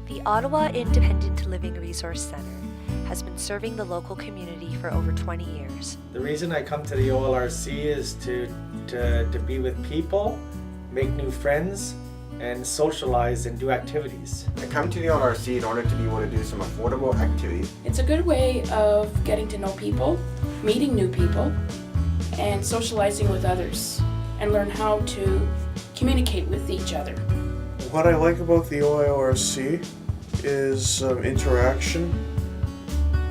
The Ottawa Independent Living Resource Centre has been serving the local community for over 20 years. The reason I come to the Oilrc is to be with people, make new friends, and socialize and do activities. I come to the Oilrc in order to be able to do some affordable activities. It's a good way of getting to know people, meeting new people, and socializing with others, and learn how to communicate with each other. What I like about the Oilrc is interaction.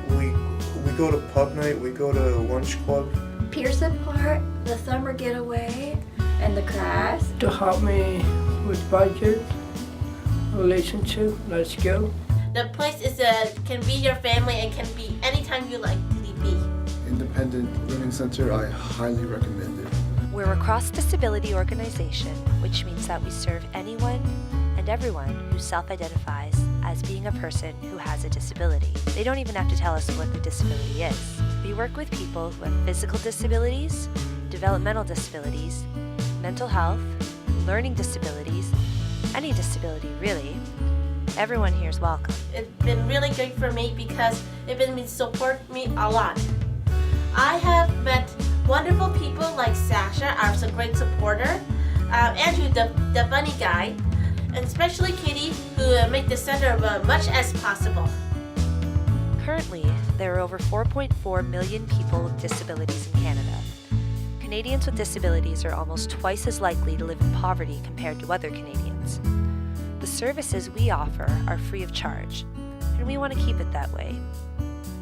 We go to pub night, we go to lunch club. Peer support, the summer getaway, and the class. To help me with budget, relationship, let's go. The place can be your family and can be anytime you like to be. Independent Living Center, I highly recommend it. We're a cross-disability organization, which means that we serve anyone and everyone who self-identifies as being a person who has a disability. They don't even have to tell us what the disability is. We work with people who have physical disabilities, developmental disabilities, mental health, learning disabilities, any disability really. Everyone here is welcome. It's been really great for me because it's been supporting me a lot. I have met wonderful people like Sasha, our great supporter, Andrew, the funny guy, and especially Kitty, who make the center of much as possible. Currently, there are over 4.4 million people with disabilities in Canada. Canadians with disabilities are almost twice as likely to live in poverty compared to other Canadians. The services we offer are free of charge, and we want to keep it that way.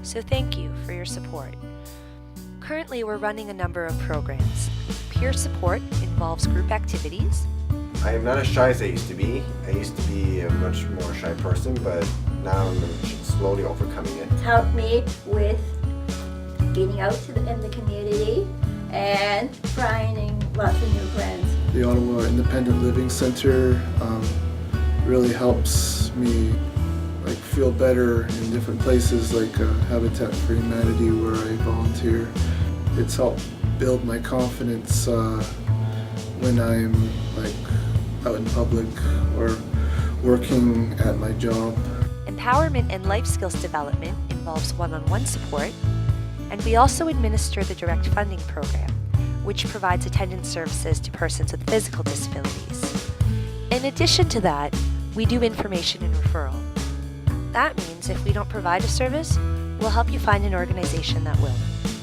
So thank you for your support. Currently, we're running a number of programs. Peer support involves group activities. I am not as shy as I used to be. I used to be a much more shy person, but now I'm slowly overcoming it. It's helped me with getting out in the community and finding lots of new friends. The Ottawa Independent Living Center really helps me feel better in different places like Habitat for Humanity where I volunteer. It's helped build my confidence when I'm out in public or working at my job. Empowerment and life skills development involves one-on-one support, and we also administer the direct funding program, which provides attendance services to persons with physical disabilities. In addition to that, we do information and referral. That means if we don't provide a service, we'll help you find an organization that will.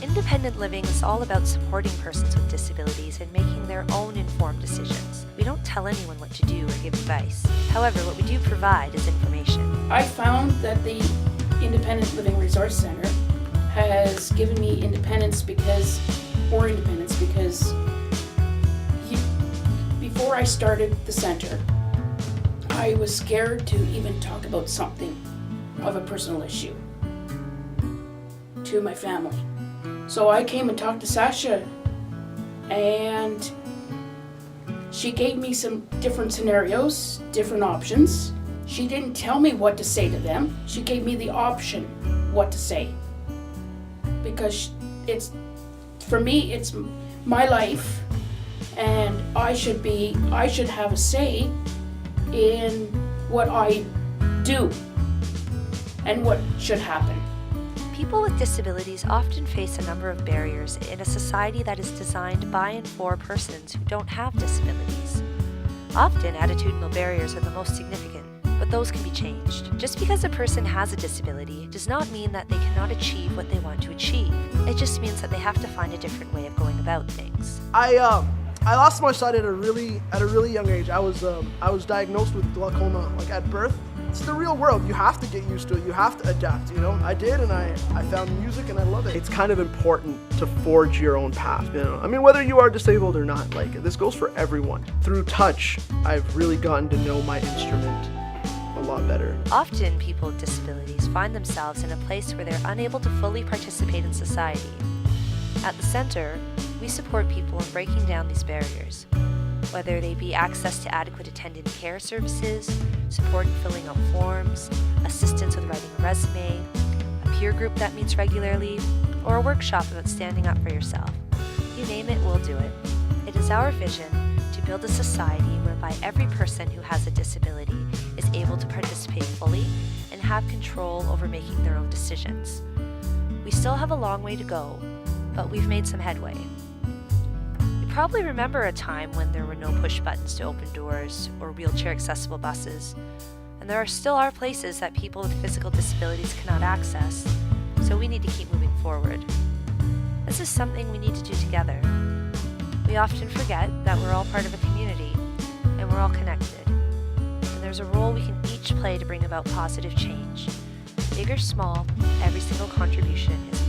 Independent living is all about supporting persons with disabilities and making their own informed decisions. We don't tell anyone what to do or give advice. However, what we do provide is information. I found that the Independent Living Resource Centre has given me independence because before I started the centre, I was scared to even talk about something of a personal issue to my family. So I came and talked to Sasha, and she gave me some different scenarios, different options. She didn't tell me what to say to them. She gave me the option what to say. Because for me, it's my life, and I should have a say in what I do and what should happen. People with disabilities often face a number of barriers in a society that is designed by and for persons who don't have disabilities. Often, attitudinal barriers are the most significant, but those can be changed. Just because a person has a disability does not mean that they cannot achieve what they want to achieve. It just means that they have to find a different way of going about things. I lost my sight at a really young age. I was diagnosed with glaucoma at birth. It's the real world. You have to get used to it. You have to adapt, I did, and I found music and I love it. It's kind of important to forge your own path, I mean, whether you are disabled or not, this goes for everyone. Through touch, I've really gotten to know my instrument a lot better. Often, people with disabilities find themselves in a place where they're unable to fully participate in society. At the center, we support people in breaking down these barriers, whether they be access to adequate attendant care services, support in filling out forms, assistance with writing a resume, a peer group that meets regularly, or a workshop about standing up for yourself. You name it, we'll do it. It is our vision to build a society whereby every person who has a disability is is able to participate fully and have control over making their own decisions. We still have a long way to go, but we've made some headway. You probably remember a time when there were no push buttons to open doors or wheelchair accessible buses, and there still are places that people with physical disabilities cannot access, so we need to keep moving forward. This is something we need to do together. We often forget that we're all part of a community, and we're all connected. And there's a role we can each play to bring about positive change. Big or small, every single contribution is